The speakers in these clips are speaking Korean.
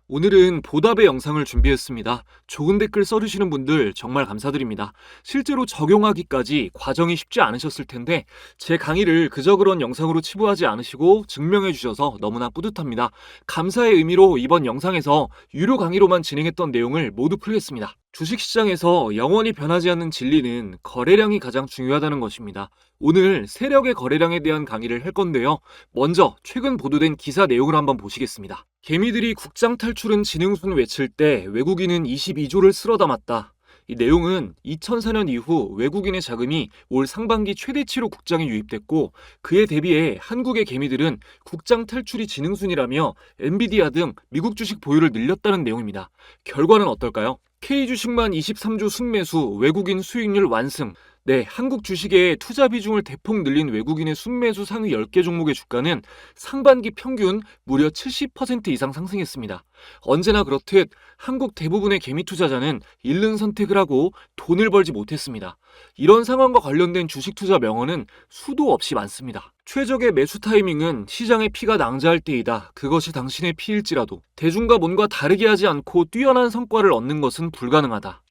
오늘은 보답의 영상을 준비했습니다. 좋은 댓글 써주시는 분들 정말 감사드립니다. 실제로 적용하기까지 과정이 쉽지 않으셨을 텐데 제 강의를 그저 그런 영상으로 치부하지 않으시고 증명해 주셔서 너무나 뿌듯합니다. 감사의 의미로 이번 영상에서 유료 강의로만 진행했던 내용을 모두 풀겠습니다. 주식시장에서 영원히 변하지 않는 진리는 거래량이 가장 중요하다는 것입니다. 오늘 세력의 거래량에 대한 강의를 할 건데요. 먼저 최근 보도된 기사 내용을 한번 보시겠습니다. 개미들이 국장 탈출은 지능순 외칠 때 외국인은 22조를 쓸어 담았다. 이 내용은 2004년 이후 외국인의 자금이 올 상반기 최대치로 국장에 유입됐고 그에 대비해 한국의 개미들은 국장 탈출이 지능순이라며 엔비디아 등 미국 주식 보유를 늘렸다는 내용입니다. 결과는 어떨까요? K주식만 23조 순매수, 외국인 수익률 완승. 네, 한국 주식의 투자 비중을 대폭 늘린 외국인의 순매수 상위 10개 종목의 주가는 상반기 평균 무려 70% 이상 상승했습니다. 언제나 그렇듯 한국 대부분의 개미 투자자는 잃는 선택을 하고 돈을 벌지 못했습니다. 이런 상황과 관련된 주식 투자 명언은 수도 없이 많습니다. 최적의 매수 타이밍은 시장의 피가 낭자할 때이다. 그것이 당신의 피일지라도 대중과 뭔가 다르게 하지 않고 뛰어난 성과를 얻는 것은 불가능하다.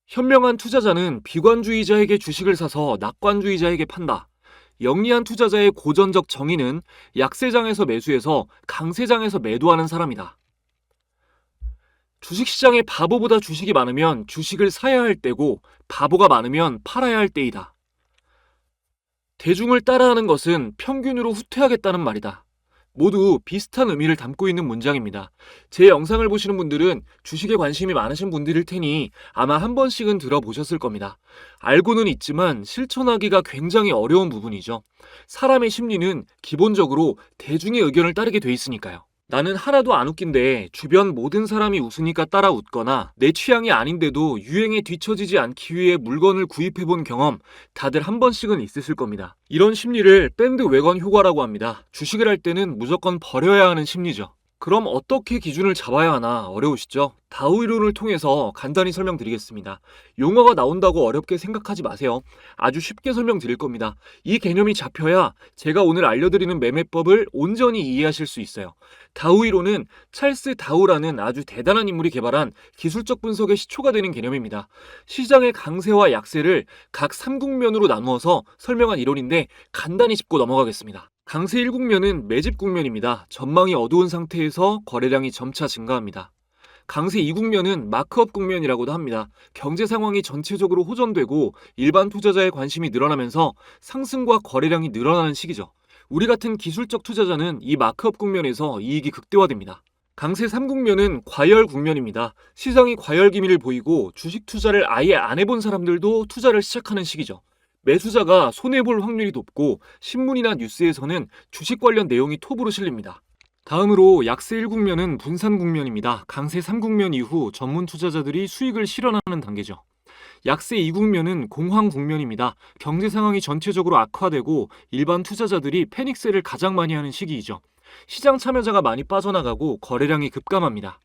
현명한 투자자는 비관주의자에게 주식을 사서 낙관주의자에게 판다. 영리한 투자자의 고전적 정의는 약세장에서 매수해서 강세장에서 매도하는 사람이다. 주식시장에 바보보다 주식이 많으면 주식을 사야 할 때고 바보가 많으면 팔아야 할 때이다. 대중을 따라하는 것은 평균으로 후퇴하겠다는 말이다. 모두 비슷한 의미를 담고 있는 문장입니다. 제 영상을 보시는 분들은 주식에 관심이 많으신 분들일 테니 아마 한 번씩은 들어보셨을 겁니다. 알고는 있지만 실천하기가 굉장히 어려운 부분이죠. 사람의 심리는 기본적으로 대중의 의견을 따르게 돼 있으니까요. 나는 하나도 안 웃긴데 주변 모든 사람이 웃으니까 따라 웃거나 내 취향이 아닌데도 유행에 뒤처지지 않기 위해 물건을 구입해본 경험 다들 한 번씩은 있으실 겁니다. 이런 심리를 밴드웨건 효과라고 합니다. 주식을 할 때는 무조건 버려야 하는 심리죠. 그럼 어떻게 기준을 잡아야 하나 어려우시죠? 다우 이론을 통해서 간단히 설명드리겠습니다. 용어가 나온다고 어렵게 생각하지 마세요. 아주 쉽게 설명드릴 겁니다. 이 개념이 잡혀야 제가 오늘 알려드리는 매매법을 온전히 이해하실 수 있어요. 다우 이론은 찰스 다우라는 아주 대단한 인물이 개발한 기술적 분석의 시초가 되는 개념입니다. 시장의 강세와 약세를 각 3국면으로 나누어서 설명한 이론인데 간단히 짚고 넘어가겠습니다. 강세 1국면은 매집 국면입니다. 전망이 어두운 상태에서 거래량이 점차 증가합니다. 강세 2국면은 마크업 국면이라고도 합니다. 경제 상황이 전체적으로 호전되고 일반 투자자의 관심이 늘어나면서 상승과 거래량이 늘어나는 시기죠. 우리 같은 기술적 투자자는 이 마크업 국면에서 이익이 극대화됩니다. 강세 3국면은 과열 국면입니다. 시장이 과열 기미를 보이고 주식 투자를 아예 안 해본 사람들도 투자를 시작하는 시기죠. 매수자가 손해볼 확률이 높고 신문이나 뉴스에서는 주식 관련 내용이 톱으로 실립니다. 다음으로 약세 1국면은 분산 국면입니다. 강세 3국면 이후 전문 투자자들이 수익을 실현하는 단계죠. 약세 2국면은 공황 국면입니다. 경제 상황이 전체적으로 악화되고 일반 투자자들이 패닉셀을 가장 많이 하는 시기이죠. 시장 참여자가 많이 빠져나가고 거래량이 급감합니다.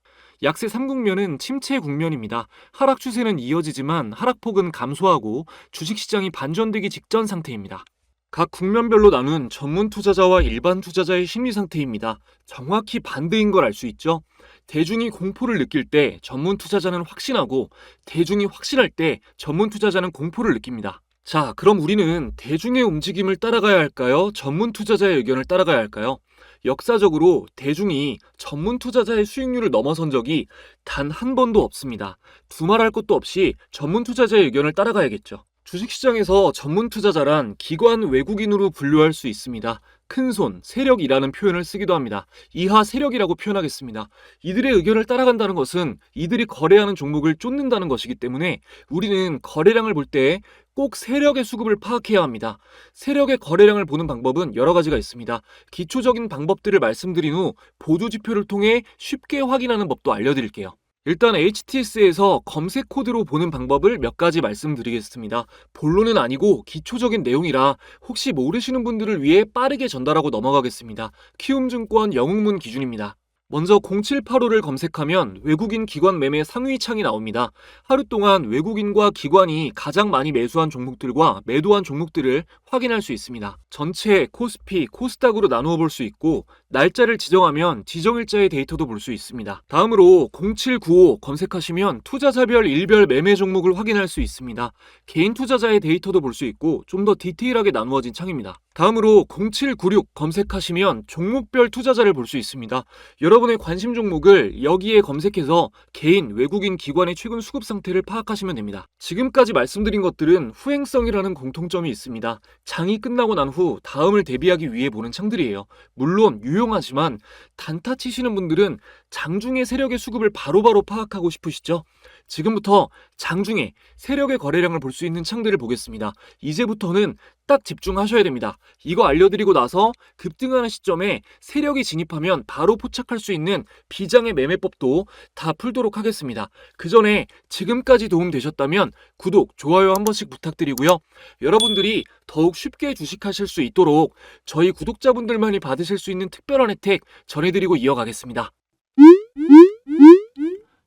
약세 3국면은 침체 국면입니다. 하락 추세는 이어지지만 하락폭은 감소하고 주식시장이 반전되기 직전 상태입니다. 각 국면별로 나눈 전문 투자자와 일반 투자자의 심리 상태입니다. 정확히 반대인 걸 알 수 있죠? 대중이 공포를 느낄 때 전문 투자자는 확신하고 대중이 확신할 때 전문 투자자는 공포를 느낍니다. 자, 그럼 우리는 대중의 움직임을 따라가야 할까요? 전문 투자자의 의견을 따라가야 할까요? 역사적으로 대중이 전문 투자자의 수익률을 넘어선 적이 단 한 번도 없습니다. 두말할 것도 없이 전문 투자자의 의견을 따라가야겠죠. 주식시장에서 전문 투자자란 기관 외국인으로 분류할 수 있습니다. 큰손, 세력이라는 표현을 쓰기도 합니다. 이하 세력이라고 표현하겠습니다. 이들의 의견을 따라간다는 것은 이들이 거래하는 종목을 쫓는다는 것이기 때문에 우리는 거래량을 볼 때 꼭 세력의 수급을 파악해야 합니다. 세력의 거래량을 보는 방법은 여러 가지가 있습니다. 기초적인 방법들을 말씀드린 후 보조지표를 통해 쉽게 확인하는 법도 알려드릴게요. 일단 HTS에서 검색 코드로 보는 방법을 몇 가지 말씀드리겠습니다. 본론은 아니고 기초적인 내용이라 혹시 모르시는 분들을 위해 빠르게 전달하고 넘어가겠습니다. 키움증권 영웅문 기준입니다. 먼저 0785를 검색하면 외국인 기관 매매 상위 창이 나옵니다. 하루 동안 외국인과 기관이 가장 많이 매수한 종목들과 매도한 종목들을 확인할 수 있습니다. 전체, 코스피, 코스닥으로 나누어 볼 수 있고 날짜를 지정하면 지정일자의 데이터도 볼 수 있습니다. 다음으로 0795 검색하시면 투자자별 일별 매매 종목을 확인할 수 있습니다. 개인 투자자의 데이터도 볼 수 있고 좀 더 디테일하게 나누어진 창입니다. 다음으로 0796 검색하시면 종목별 투자자를 볼 수 있습니다. 여러분의 관심 종목을 여기에 검색해서 개인, 외국인, 기관의 최근 수급 상태를 파악하시면 됩니다. 지금까지 말씀드린 것들은 후행성이라는 공통점이 있습니다. 장이 끝나고 난 후 다음을 대비하기 위해 보는 창들이에요. 물론 유용하지만 단타 치시는 분들은 장중의 세력의 수급을 바로바로 파악하고 싶으시죠? 지금부터 장중에 세력의 거래량을 볼 수 있는 창들을 보겠습니다. 이제부터는 딱 집중하셔야 됩니다. 이거 알려드리고 나서 급등하는 시점에 세력이 진입하면 바로 포착할 수 있는 비장의 매매법도 다 풀도록 하겠습니다. 그 전에 지금까지 도움되셨다면 구독, 좋아요 한 번씩 부탁드리고요. 여러분들이 더욱 쉽게 주식하실 수 있도록 저희 구독자분들만이 받으실 수 있는 특별한 혜택 전해드리고 이어가겠습니다.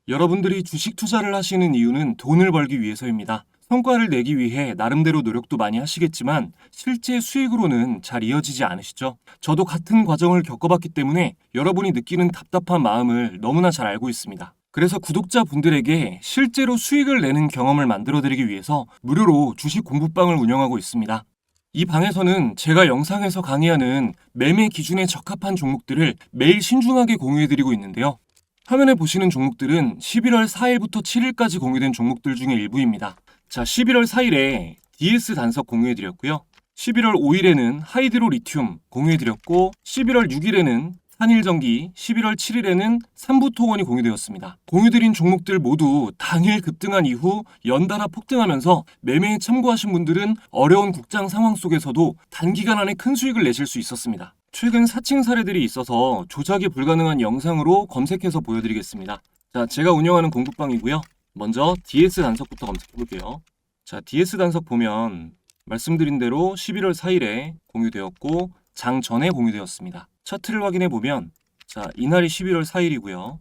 여러분들이 주식 투자를 하시는 이유는 돈을 벌기 위해서입니다. 성과를 내기 위해 나름대로 노력도 많이 하시겠지만 실제 수익으로는 잘 이어지지 않으시죠? 저도 같은 과정을 겪어봤기 때문에 여러분이 느끼는 답답한 마음을 너무나 잘 알고 있습니다. 그래서 구독자분들에게 실제로 수익을 내는 경험을 만들어드리기 위해서 무료로 주식 공부방을 운영하고 있습니다. 이 방에서는 제가 영상에서 강의하는 매매 기준에 적합한 종목들을 매일 신중하게 공유해드리고 있는데요. 화면에 보시는 종목들은 11월 4일부터 7일까지 공유된 종목들 중에 일부입니다. 자, 11월 4일에 DS 단석 공유해드렸고요. 11월 5일에는 하이드로 리튬 공유해드렸고 11월 6일에는 한일전기, 11월 7일에는 삼부토건이 공유되었습니다. 공유드린 종목들 모두 당일 급등한 이후 연달아 폭등하면서 매매에 참고하신 분들은 어려운 국장 상황 속에서도 단기간 안에 큰 수익을 내실 수 있었습니다. 최근 사칭 사례들이 있어서 조작이 불가능한 영상으로 검색해서 보여드리겠습니다. 자, 제가 운영하는 공부방이고요. 먼저 DS 단석부터 검색해볼게요. 자, DS 단석 보면 말씀드린 대로 11월 4일에 공유되었고 장 전에 공유되었습니다. 차트를 확인해보면 자, 이날이 11월 4일이고요.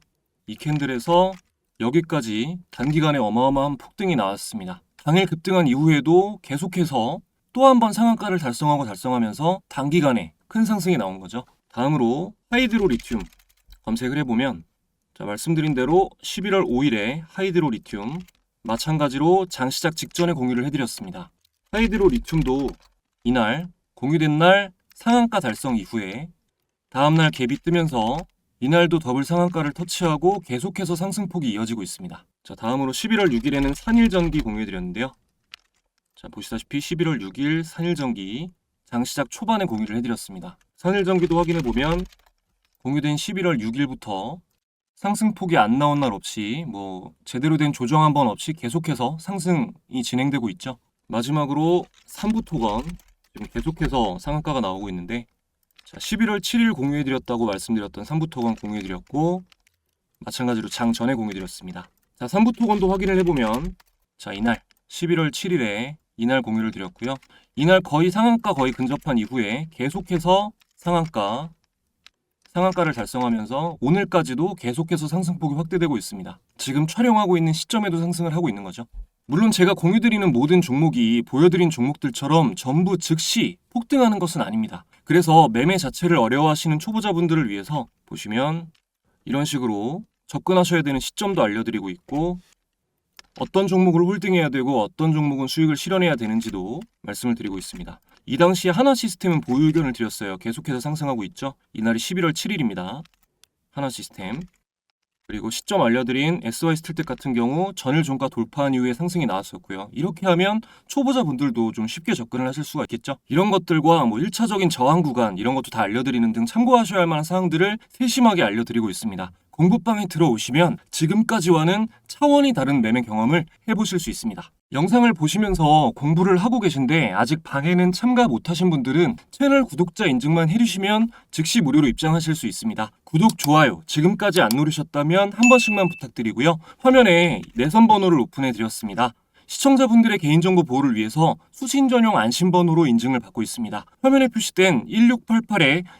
이 캔들에서 여기까지 단기간에 어마어마한 폭등이 나왔습니다. 당일 급등한 이후에도 계속해서 또 한 번 상한가를 달성하면서 단기간에 큰 상승이 나온 거죠. 다음으로 하이드로 리튬 검색을 해보면 자, 말씀드린 대로 11월 5일에 하이드로 리튬 마찬가지로 장 시작 직전에 공유를 해드렸습니다. 하이드로 리튬도 이날 공유된 날 상한가 달성 이후에 다음날 갭이 뜨면서 이날도 더블 상한가를 터치하고 계속해서 상승폭이 이어지고 있습니다. 자, 다음으로 11월 6일에는 산일전기 공유해드렸는데요. 자, 보시다시피 11월 6일 산일전기 장시작 초반에 공유를 해드렸습니다. 산일전기도 확인해보면 공유된 11월 6일부터 상승폭이 안 나온 날 없이 제대로 된 조정 한 번 없이 계속해서 상승이 진행되고 있죠. 마지막으로 삼부토건 지금 계속해서 상한가가 나오고 있는데 자, 11월 7일 공유해드렸다고 말씀드렸던 삼부토건 공유해드렸고 마찬가지로 장 전에 공유해드렸습니다. 자, 삼부토건도 확인을 해보면 자, 이날 11월 7일에 이날 공유를 드렸고요. 이날 거의 상한가 거의 근접한 이후에 계속해서 상한가를 달성하면서 오늘까지도 계속해서 상승폭이 확대되고 있습니다. 지금 촬영하고 있는 시점에도 상승을 하고 있는 거죠. 물론 제가 공유드리는 모든 종목이 보여드린 종목들처럼 전부 즉시 폭등하는 것은 아닙니다. 그래서 매매 자체를 어려워하시는 초보자분들을 위해서 보시면 이런 식으로 접근하셔야 되는 시점도 알려드리고 있고 어떤 종목을 홀딩해야 되고 어떤 종목은 수익을 실현해야 되는지도 말씀을 드리고 있습니다. 이 당시에 하나시스템은 보유 의견을 드렸어요. 계속해서 상승하고 있죠. 이날이 11월 7일입니다. 하나시스템. 그리고 시점 알려드린 SY스틸텍 같은 경우 전일 종가 돌파한 이후에 상승이 나왔었고요. 이렇게 하면 초보자분들도 좀 쉽게 접근을 하실 수가 있겠죠. 이런 것들과 1차적인 저항 구간 이런 것도 다 알려드리는 등 참고하셔야 할 만한 사항들을 세심하게 알려드리고 있습니다. 공부방에 들어오시면 지금까지와는 차원이 다른 매매 경험을 해보실 수 있습니다. 영상을 보시면서 공부를 하고 계신데 아직 방에는 참가 못하신 분들은 채널 구독자 인증만 해주시면 즉시 무료로 입장하실 수 있습니다. 구독, 좋아요 지금까지 안 누르셨다면 한 번씩만 부탁드리고요. 화면에 내선 번호를 오픈해 드렸습니다. 시청자분들의 개인정보 보호를 위해서 수신 전용 안심번호로 인증을 받고 있습니다. 화면에 표시된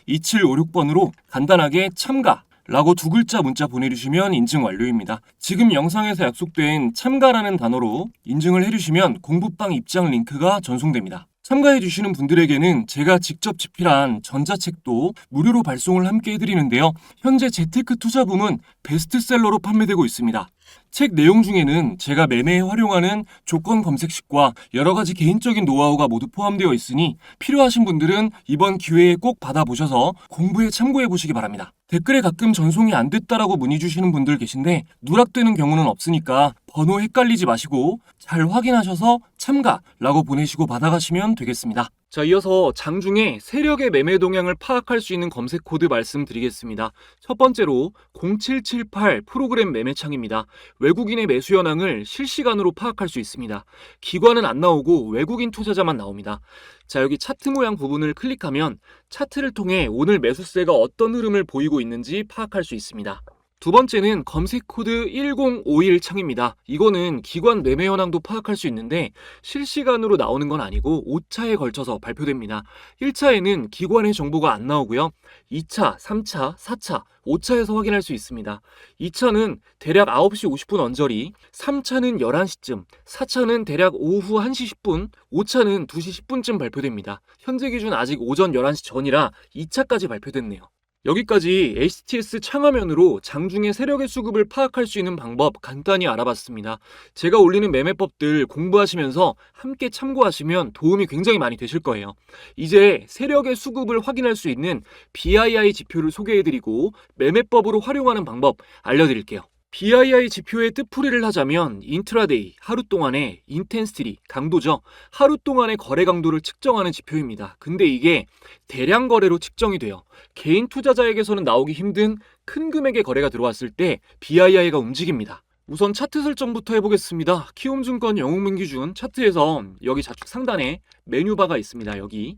1688-2756번으로 간단하게 참가 라고 두 글자 문자 보내주시면 인증 완료입니다. 지금 영상에서 약속된 참가라는 단어로 인증을 해주시면 공부방 입장 링크가 전송됩니다. 참가해주시는 분들에게는 제가 직접 집필한 전자책도 무료로 발송을 함께 해드리는데요. 현재 재테크 투자붐은 베스트셀러로 판매되고 있습니다. 책 내용 중에는 제가 매매에 활용하는 조건 검색식과 여러 가지 개인적인 노하우가 모두 포함되어 있으니 필요하신 분들은 이번 기회에 꼭 받아보셔서 공부에 참고해 보시기 바랍니다. 댓글에 가끔 전송이 안 됐다라고 문의 주시는 분들 계신데 누락되는 경우는 없으니까 번호 헷갈리지 마시고 잘 확인하셔서 참가라고 보내시고 받아가시면 되겠습니다. 자, 이어서 장중에 세력의 매매 동향을 파악할 수 있는 검색 코드 말씀드리겠습니다. 첫 번째로 0778 프로그램 매매창입니다. 외국인의 매수 현황을 실시간으로 파악할 수 있습니다. 기관은 안 나오고 외국인 투자자만 나옵니다. 자, 여기 차트 모양 부분을 클릭하면 차트를 통해 오늘 매수세가 어떤 흐름을 보이고 있는지 파악할 수 있습니다. 두 번째는 검색 코드 1051 창입니다. 이거는 기관 매매 현황도 파악할 수 있는데 실시간으로 나오는 건 아니고 5차에 걸쳐서 발표됩니다. 1차에는 기관의 정보가 안 나오고요. 2차, 3차, 4차, 5차에서 확인할 수 있습니다. 2차는 대략 9시 50분 언저리, 3차는 11시쯤, 4차는 대략 오후 1시 10분, 5차는 2시 10분쯤 발표됩니다. 현재 기준 아직 오전 11시 전이라 2차까지 발표됐네요. 여기까지 HTS 창화면으로 장중에 세력의 수급을 파악할 수 있는 방법 간단히 알아봤습니다. 제가 올리는 매매법들 공부하시면서 함께 참고하시면 도움이 굉장히 많이 되실 거예요. 이제 세력의 수급을 확인할 수 있는 BII 지표를 소개해드리고 매매법으로 활용하는 방법 알려드릴게요. BII 지표의 뜻풀이를 하자면 인트라데이, 하루 동안의 인텐시티, 강도죠. 하루 동안의 거래 강도를 측정하는 지표입니다. 근데 이게 대량 거래로 측정이 돼요. 개인 투자자에게서는 나오기 힘든 큰 금액의 거래가 들어왔을 때 BII가 움직입니다. 우선 차트 설정부터 해보겠습니다. 키움증권 영웅민 기준 차트에서 여기 좌측 상단에 메뉴바가 있습니다. 여기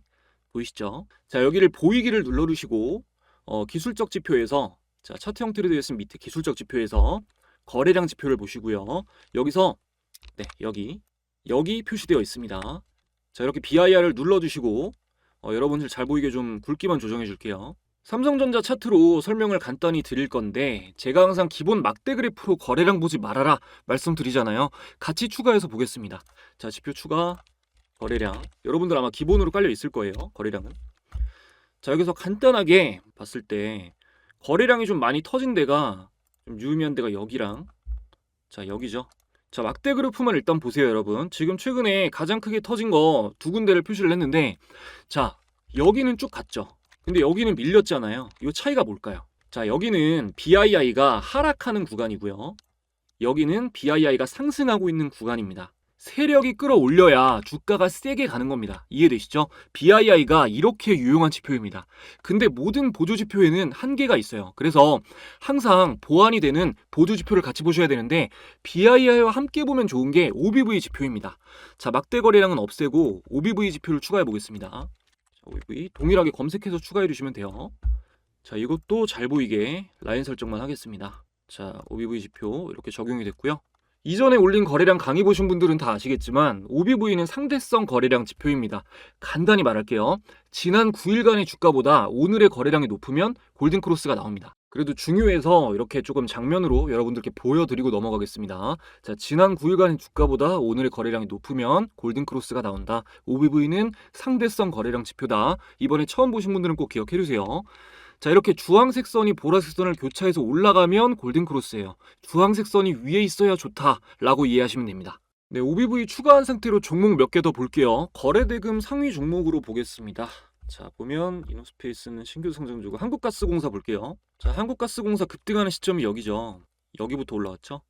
보이시죠? 자, 여기를 보이기를 눌러주시고 기술적 지표에서 자, 차트 형태로 되어 있으면 밑에 기술적 지표에서 거래량 지표를 보시고요. 여기서 네, 여기 표시되어 있습니다. 자, 이렇게 BIR을 눌러주시고 여러분들 잘 보이게 좀 굵기만 조정해 줄게요. 삼성전자 차트로 설명을 간단히 드릴 건데 제가 항상 기본 막대 그래프로 거래량 보지 말아라 말씀드리잖아요. 같이 추가해서 보겠습니다. 자, 지표 추가, 거래량. 여러분들 아마 기본으로 깔려 있을 거예요. 거래량은. 자, 여기서 간단하게 봤을 때 거래량이 좀 많이 터진 데가 좀 유의미한 데가 여기랑 자, 여기죠. 자, 막대 그래프만 일단 보세요, 여러분. 지금 최근에 가장 크게 터진 거 두 군데를 표시를 했는데 자, 여기는 쭉 갔죠. 근데 여기는 밀렸잖아요. 이 차이가 뭘까요? 자, 여기는 BII가 하락하는 구간이고요. 여기는 BII가 상승하고 있는 구간입니다. 세력이 끌어올려야 주가가 세게 가는 겁니다. 이해되시죠? BII가 이렇게 유용한 지표입니다. 근데 모든 보조지표에는 한계가 있어요. 그래서 항상 보완이 되는 보조지표를 같이 보셔야 되는데 BII와 함께 보면 좋은 게 OBV 지표입니다. 자, 막대 거래량은 없애고 OBV 지표를 추가해 보겠습니다. 자, OBV 동일하게 검색해서 추가해 주시면 돼요. 자, 이것도 잘 보이게 라인 설정만 하겠습니다. 자, OBV 지표 이렇게 적용이 됐고요. 이전에 올린 거래량 강의 보신 분들은 다 아시겠지만 OBV는 상대성 거래량 지표입니다. 간단히 말할게요. 지난 9일간의 주가보다 오늘의 거래량이 높으면 골든크로스가 나옵니다. 그래도 중요해서 이렇게 조금 장면으로 여러분들께 보여드리고 넘어가겠습니다. 자, 지난 9일간의 주가보다 오늘의 거래량이 높으면 골든크로스가 나온다. OBV는 상대성 거래량 지표다. 이번에 처음 보신 분들은 꼭 기억해주세요. 자, 이렇게 주황색 선이 보라색 선을 교차해서 올라가면 골든크로스예요. 주황색 선이 위에 있어야 좋다라고 이해하시면 됩니다. 네, OBV 추가한 상태로 종목 몇 개 더 볼게요. 거래대금 상위 종목으로 보겠습니다. 자, 보면 이노스페이스는 신규 상장주고 한국가스공사 볼게요. 자, 한국가스공사 급등하는 시점이 여기죠. 여기부터 올라왔죠.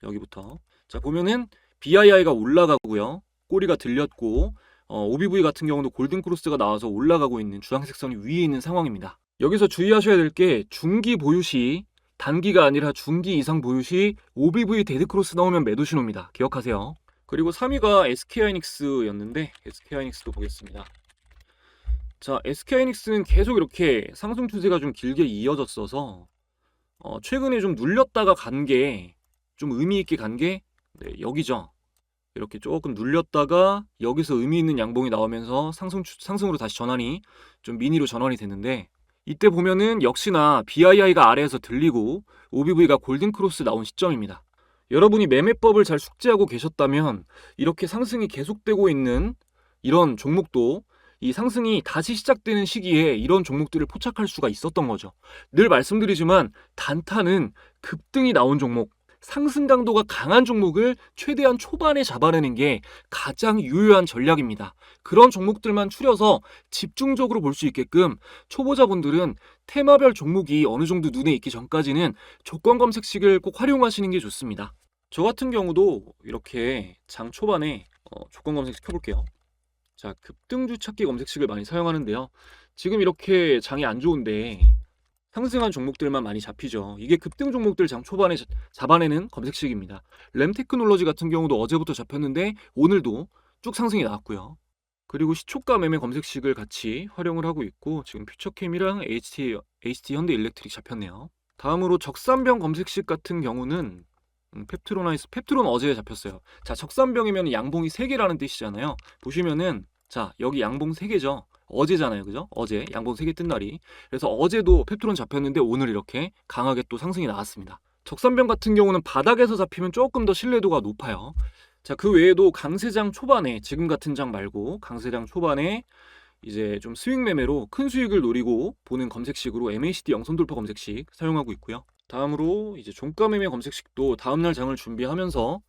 여기부터. 자, 보면은 BII가 올라가고요. 꼬리가 들렸고 OBV 같은 경우도 골든크로스가 나와서 올라가고 있는 주황색 선이 위에 있는 상황입니다. 여기서 주의하셔야 될 게 중기 보유 시 단기가 아니라 중기 이상 보유 시 OBV 데드크로스 나오면 매도 신호입니다. 기억하세요. 그리고 3위가 SK하이닉스였는데 SK하이닉스도 보겠습니다. 자, SK하이닉스는 계속 이렇게 상승 추세가 좀 길게 이어졌어서 최근에 좀 눌렸다가 간 게 좀 의미 있게 간 게 네, 여기죠. 이렇게 조금 눌렸다가 여기서 의미 있는 양봉이 나오면서 상승으로 다시 전환이 좀 미니로 전환이 됐는데 이때 보면은 역시나 BII가 아래에서 들리고 OBV가 골든크로스 나온 시점입니다. 여러분이 매매법을 잘 숙지하고 계셨다면 이렇게 상승이 계속되고 있는 이런 종목도 이 상승이 다시 시작되는 시기에 이런 종목들을 포착할 수가 있었던 거죠. 늘 말씀드리지만 단타는 급등이 나온 종목, 상승 강도가 강한 종목을 최대한 초반에 잡아내는 게 가장 유효한 전략입니다. 그런 종목들만 추려서 집중적으로 볼 수 있게끔 초보자분들은 테마별 종목이 어느 정도 눈에 익기 전까지는 조건 검색식을 꼭 활용하시는 게 좋습니다. 저 같은 경우도 이렇게 장 초반에 조건 검색식 켜볼게요. 자, 급등주 찾기 검색식을 많이 사용하는데요. 지금 이렇게 장이 안 좋은데 상승한 종목들만 많이 잡히죠. 이게 급등 종목들 장 초반에 잡아내는 검색식입니다. 램테크놀로지 같은 경우도 어제부터 잡혔는데 오늘도 쭉 상승이 나왔고요. 그리고 시초가 매매 검색식을 같이 활용을 하고 있고 지금 퓨처캠이랑 HT 현대일렉트릭 잡혔네요. 다음으로 적산병 검색식 같은 경우는 펩트론 어제 잡혔어요. 자, 적산병이면 양봉이 3개라는 뜻이잖아요. 보시면은 자, 여기 양봉 3개죠. 어제잖아요. 그죠? 어제 양봉 3개 뜬 날이. 그래서 어제도 펩트론 잡혔는데 오늘 이렇게 강하게 또 상승이 나왔습니다. 적산병 같은 경우는 바닥에서 잡히면 조금 더 신뢰도가 높아요. 자, 그 외에도 강세장 초반에 지금 같은 장 말고 강세장 초반에 이제 좀 스윙 매매로 큰 수익을 노리고 보는 검색식으로 MACD 영선 돌파 검색식 사용하고 있고요. 다음으로 이제 종가 매매 검색식도 다음날 장을 준비하면서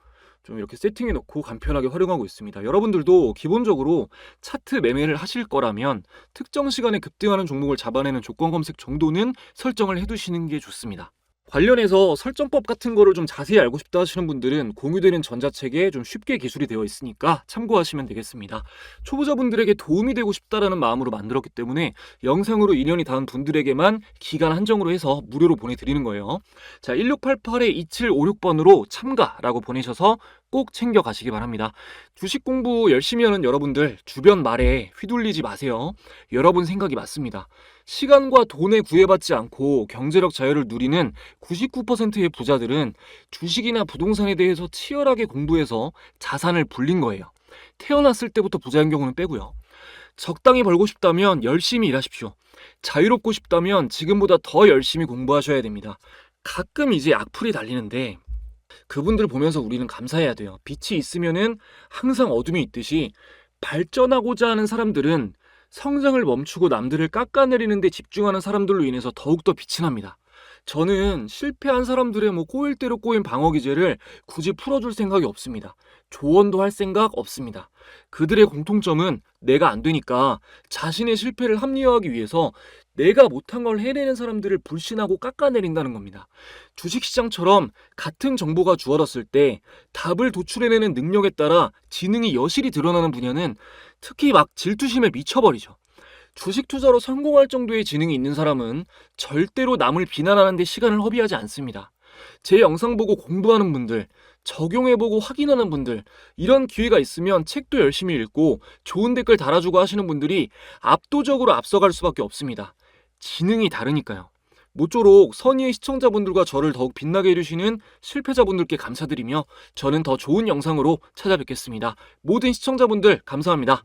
좀 이렇게 세팅해 놓고 간편하게 활용하고 있습니다. 여러분들도 기본적으로 차트 매매를 하실 거라면 특정 시간에 급등하는 종목을 잡아내는 조건 검색 정도는 설정을 해두시는 게 좋습니다. 관련해서 설정법 같은 거를 좀 자세히 알고 싶다 하시는 분들은 공유되는 전자책에 좀 쉽게 기술이 되어 있으니까 참고하시면 되겠습니다. 초보자분들에게 도움이 되고 싶다라는 마음으로 만들었기 때문에 영상으로 인연이 닿은 분들에게만 기간 한정으로 해서 무료로 보내드리는 거예요. 자, 1688-2756번으로 참가라고 보내셔서 꼭 챙겨 가시기 바랍니다. 주식 공부 열심히 하는 여러분들 주변 말에 휘둘리지 마세요. 여러분 생각이 맞습니다. 시간과 돈에 구애받지 않고 경제력 자유를 누리는 99%의 부자들은 주식이나 부동산에 대해서 치열하게 공부해서 자산을 불린 거예요. 태어났을 때부터 부자인 경우는 빼고요. 적당히 벌고 싶다면 열심히 일하십시오. 자유롭고 싶다면 지금보다 더 열심히 공부하셔야 됩니다. 가끔 이제 악플이 달리는데 그분들 보면서 우리는 감사해야 돼요. 빛이 있으면은 항상 어둠이 있듯이 발전하고자 하는 사람들은 성장을 멈추고 남들을 깎아내리는 데 집중하는 사람들로 인해서 더욱더 빛이 납니다. 저는 실패한 사람들의 꼬일 대로 꼬인 방어 기제를 굳이 풀어줄 생각이 없습니다. 조언도 할 생각 없습니다. 그들의 공통점은 내가 안 되니까 자신의 실패를 합리화하기 위해서 내가 못한 걸 해내는 사람들을 불신하고 깎아내린다는 겁니다. 주식시장처럼 같은 정보가 주어졌을 때 답을 도출해내는 능력에 따라 지능이 여실히 드러나는 분야는 특히 막 질투심에 미쳐버리죠. 주식 투자로 성공할 정도의 지능이 있는 사람은 절대로 남을 비난하는 데 시간을 허비하지 않습니다. 제 영상 보고 공부하는 분들, 적용해보고 확인하는 분들, 이런 기회가 있으면 책도 열심히 읽고 좋은 댓글 달아주고 하시는 분들이 압도적으로 앞서갈 수밖에 없습니다. 지능이 다르니까요. 모쪼록 선의의 시청자분들과 저를 더욱 빛나게 해주시는 실패자분들께 감사드리며 저는 더 좋은 영상으로 찾아뵙겠습니다. 모든 시청자분들 감사합니다.